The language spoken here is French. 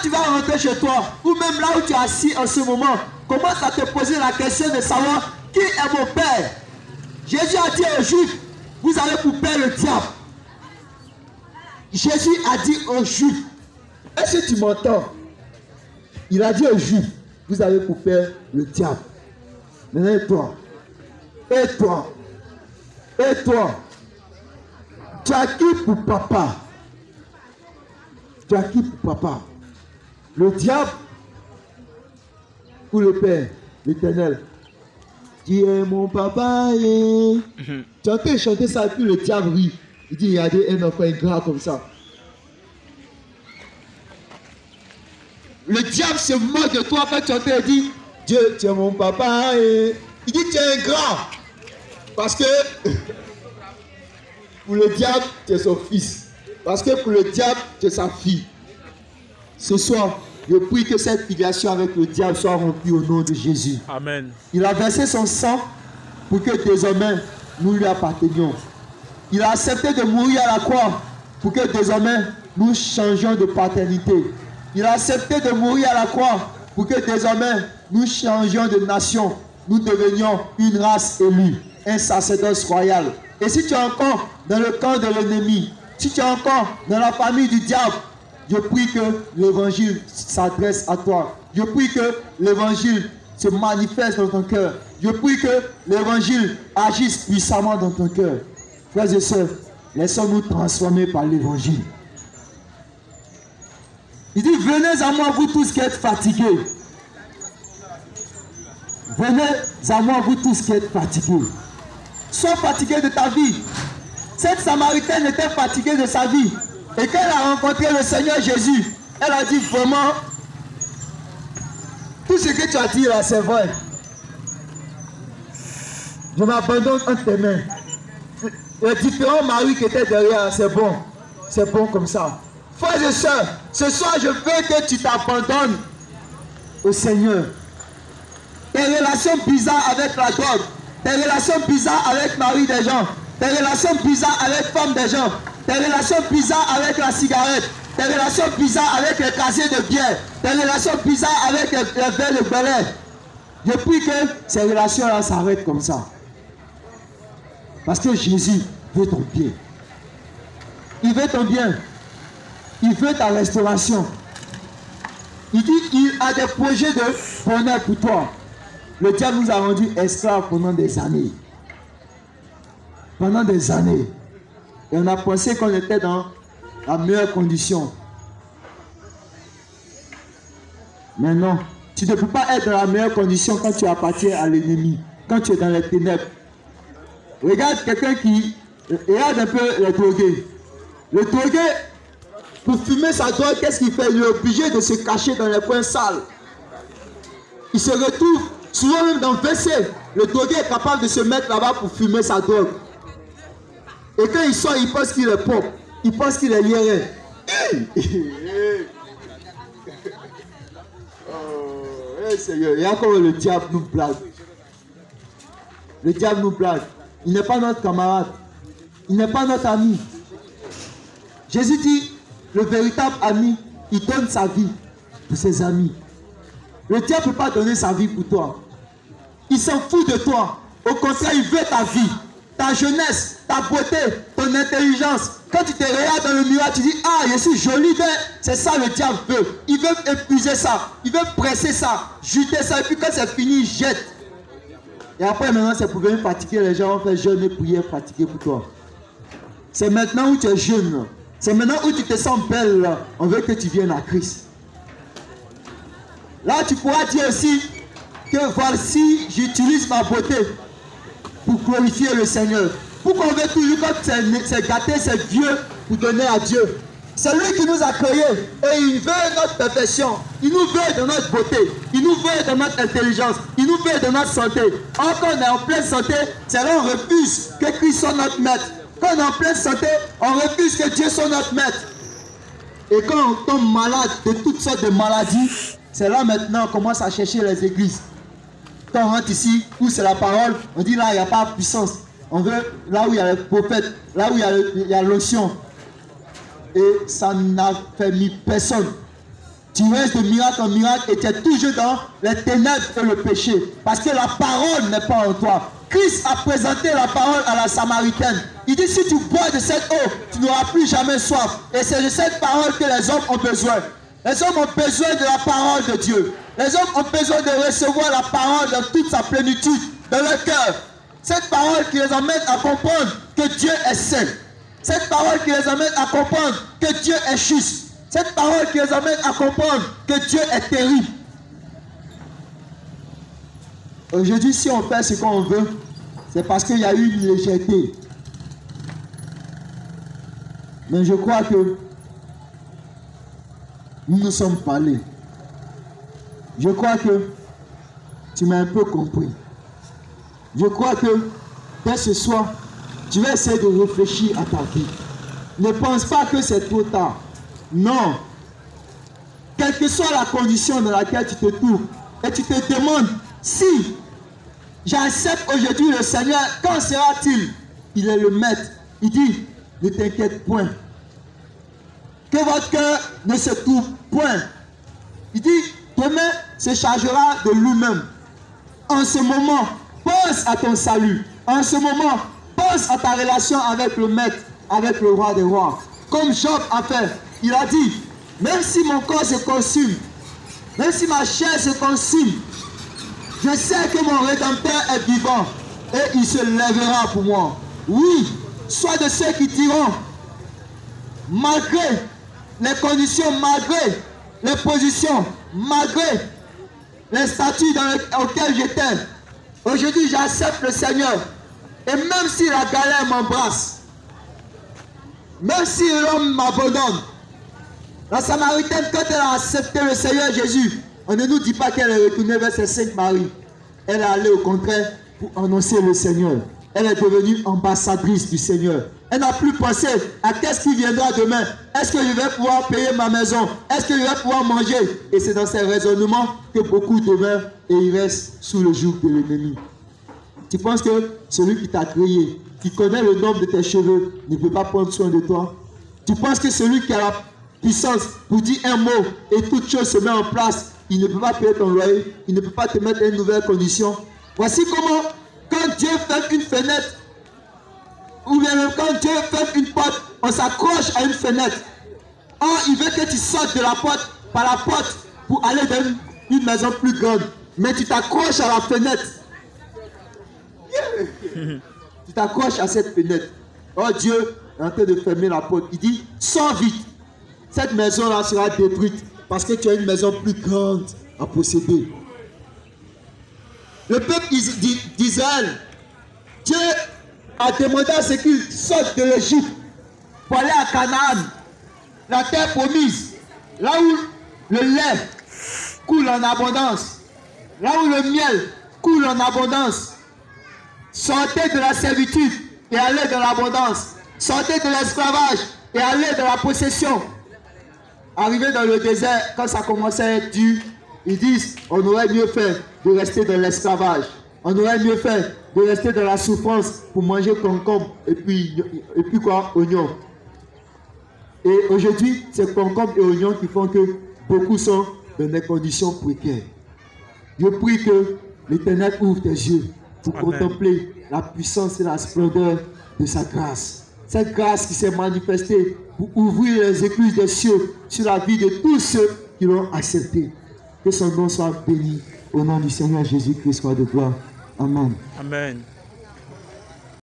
tu vas rentrer chez toi, ou même là où tu es assis en ce moment, commence à te poser la question de savoir qui est mon père. Jésus a dit aux Juifs, vous avez pour père le diable. Jésus a dit aux Juifs, est-ce que tu m'entends? Il a dit aux Juifs, vous avez pour père le diable. Maintenant, et toi? Et toi? Et toi? Tu as qui pour papa? Tu as qui pour papa? Le diable ou le Père, l'Éternel? Tu es mon papa. Tu as entendu chanter ça et puis le diable rit. Il dit, regardez un enfant ingrat comme ça. Le diable se moque de toi quand tu entends et dit, Dieu, tu es mon papa. Il dit, tu es ingrat. Parce que pour le diable, tu es son fils. Parce que pour le diable, tu es sa fille. Ce soir, je prie que cette filiation avec le diable soit remplie au nom de Jésus. Amen. Il a versé son sang pour que désormais nous lui appartenions. Il a accepté de mourir à la croix pour que désormais nous changions de paternité. Il a accepté de mourir à la croix pour que désormais nous changions de nation. Nous devenions une race élue, un sacerdoce royal. Et si tu es encore dans le camp de l'ennemi, si tu es encore dans la famille du diable, je prie que l'évangile s'adresse à toi. Je prie que l'évangile se manifeste dans ton cœur. Je prie que l'évangile agisse puissamment dans ton cœur. Frères et sœurs, laissons-nous transformer par l'évangile. Il dit, venez à moi vous tous qui êtes fatigués. Venez à moi vous tous qui êtes fatigués. Sois fatigué de ta vie. Cette Samaritaine était fatiguée de sa vie. Et quand elle a rencontré le Seigneur Jésus, elle a dit vraiment, tout ce que tu as dit là, c'est vrai. Je m'abandonne entre tes mains. Les différents maris qui étaient derrière, c'est bon comme ça. Frères et sœurs, ce soir je veux que tu t'abandonnes au Seigneur. Tes relations bizarres avec la drogue, tes relations bizarres avec mari des gens, tes relations bizarres avec femme des gens, tes relations bizarres avec la cigarette, tes relations bizarres avec les casiers de bière, tes relations bizarres avec les verres de belin. Je prie que ces relations-là s'arrêtent comme ça. Parce que Jésus veut ton bien. Il veut ton bien. Il veut ta restauration. Il dit qu'il a des projets de bonheur pour toi. Le diable nous a rendus esclaves pendant des années. Pendant des années. Et on a pensé qu'on était dans la meilleure condition. Mais non, tu ne peux pas être dans la meilleure condition quand tu appartiens à l'ennemi, quand tu es dans les ténèbres. Regarde quelqu'un qui... Regarde un peu les drogués. Le drogué, pour fumer sa drogue, qu'est-ce qu'il fait? Il est obligé de se cacher dans les coins sales. Il se retrouve souvent même dans le WC. Le drogué est capable de se mettre là-bas pour fumer sa drogue. Et quand il sort, il pense qu'il est propre. Il pense qu'il est liéré. Oh, Seigneur, il y a encore le diable nous blague. Le diable nous blague. Il n'est pas notre camarade. Il n'est pas notre ami. Jésus dit, le véritable ami, il donne sa vie pour ses amis. Le diable ne peut pas donner sa vie pour toi. Il s'en fout de toi. Au contraire, il veut ta vie, ta jeunesse, ta beauté, ton intelligence. Quand tu te regardes dans le miroir, tu dis, ah, je suis joli, mais c'est ça le diable veut. Il veut épuiser ça. Il veut presser ça, juter ça. Et puis quand c'est fini, il jette. Et après, maintenant, c'est pour venir fatiguer les gens. On fait jeûne et prière, fatiguer pour toi. C'est maintenant où tu es jeune. C'est maintenant où tu te sens belle. Là. On veut que tu viennes à Christ. Là, tu pourras dire aussi que voici, j'utilise ma beauté pour glorifier le Seigneur. Pourquoi on veut toujours, quand c'est gâté, c'est vieux, pour donner à Dieu? C'est lui qui nous a créés et il veut notre perfection. Il nous veut de notre beauté. Il nous veut de notre intelligence. Il nous veut de notre santé. Quand on est en pleine santé, c'est là qu'on refuse que Christ soit notre maître. Quand on est en pleine santé, on refuse que Dieu soit notre maître. Et quand on tombe malade de toutes sortes de maladies, c'est là maintenant qu'on commence à chercher les églises. Quand on rentre ici, où c'est la parole, on dit là, il n'y a pas de puissance. On veut là où il y a les prophètes, là où il y a l'onction. Et ça n'a fait ni personne. Tu restes de miracle en miracle et tu es toujours dans les ténèbres et le péché. Parce que la parole n'est pas en toi. Christ a présenté la parole à la Samaritaine. Il dit, si tu bois de cette eau, tu n'auras plus jamais soif. Et c'est de cette parole que les hommes ont besoin. Les hommes ont besoin de la parole de Dieu. Les hommes ont besoin de recevoir la parole dans toute sa plénitude, dans leur cœur. Cette parole qui les amène à comprendre que Dieu est saint. Cette parole qui les amène à comprendre que Dieu est juste. Cette parole qui les amène à comprendre que Dieu est terrible. Aujourd'hui, si on fait ce qu'on veut, c'est parce qu'il y a eu une légèreté. Mais je crois que nous nous sommes parlé. Je crois que tu m'as un peu compris. Je crois que dès ce soir, tu vas essayer de réfléchir à ta vie. Ne pense pas que c'est trop tard. Non. Quelle que soit la condition dans laquelle tu te trouves, et tu te demandes si j'accepte aujourd'hui le Seigneur, quand sera-t-il? Il est le maître. Il dit, ne t'inquiète point. Que votre cœur ne se trouve point. Il dit, demain se chargera de lui-même. En ce moment, pense à ton salut. En ce moment, pense à ta relation avec le maître, avec le roi des rois. Comme Job a fait, il a dit, même si mon corps se consume, même si ma chair se consume, je sais que mon Rédempteur est vivant et il se lèvera pour moi. Oui, sois de ceux qui diront, malgré les conditions, malgré les positions, malgré les statuts auxquels j'étais, aujourd'hui j'accepte le Seigneur. Et même si la galère m'embrasse, même si l'homme m'abandonne, la Samaritaine, quand elle a accepté le Seigneur Jésus, on ne nous dit pas qu'elle est retournée vers ses saintes Marie. Elle est allée au contraire pour annoncer le Seigneur. Elle est devenue ambassadrice du Seigneur. Elle n'a plus pensé à qu'est-ce qui viendra demain. Est-ce que je vais pouvoir payer ma maison? Est-ce que je vais pouvoir manger? Et c'est dans ces raisonnements que beaucoup demeurent et ils restent sous le joug de l'ennemi. Tu penses que celui qui t'a créé, qui connaît le nombre de tes cheveux, ne peut pas prendre soin de toi? Tu penses que celui qui a la puissance pour dire un mot et toute chose se met en place, il ne peut pas payer ton loyer, il ne peut pas te mettre une nouvelle condition? Voici comment, quand Dieu fait une fenêtre, ou bien quand Dieu fait une porte, on s'accroche à une fenêtre. Or, il veut que tu sortes de la porte, par la porte, pour aller dans une maison plus grande. Mais tu t'accroches à la fenêtre. Tu t'accroches à cette fenêtre. Oh, Dieu est en train de fermer la porte. Il dit, sors vite. Cette maison-là sera détruite parce que tu as une maison plus grande à posséder. Le peuple d'Israël, Dieu a demandé à ce qu'ils sortent de l'Égypte pour aller à Canaan, la terre promise, là où le lait coule en abondance, là où le miel coule en abondance. Sortez de la servitude et allez dans l'abondance. Sortez de l'esclavage et allez dans la possession. Arrivé dans le désert, quand ça commençait à être dur, ils disent, on aurait mieux fait de rester dans l'esclavage. On aurait mieux fait de rester dans la souffrance pour manger concombre et puis quoi, oignons. Et aujourd'hui, c'est concombre et oignons qui font que beaucoup sont dans des conditions précaires. Je prie que l'Éternel ouvre tes yeux pour contempler la puissance et la splendeur de sa grâce. Cette grâce qui s'est manifestée pour ouvrir les écluses des cieux sur la vie de tous ceux qui l'ont accepté. Que son nom soit béni au nom du Seigneur Jésus-Christ, roi de gloire. Amen. Amen.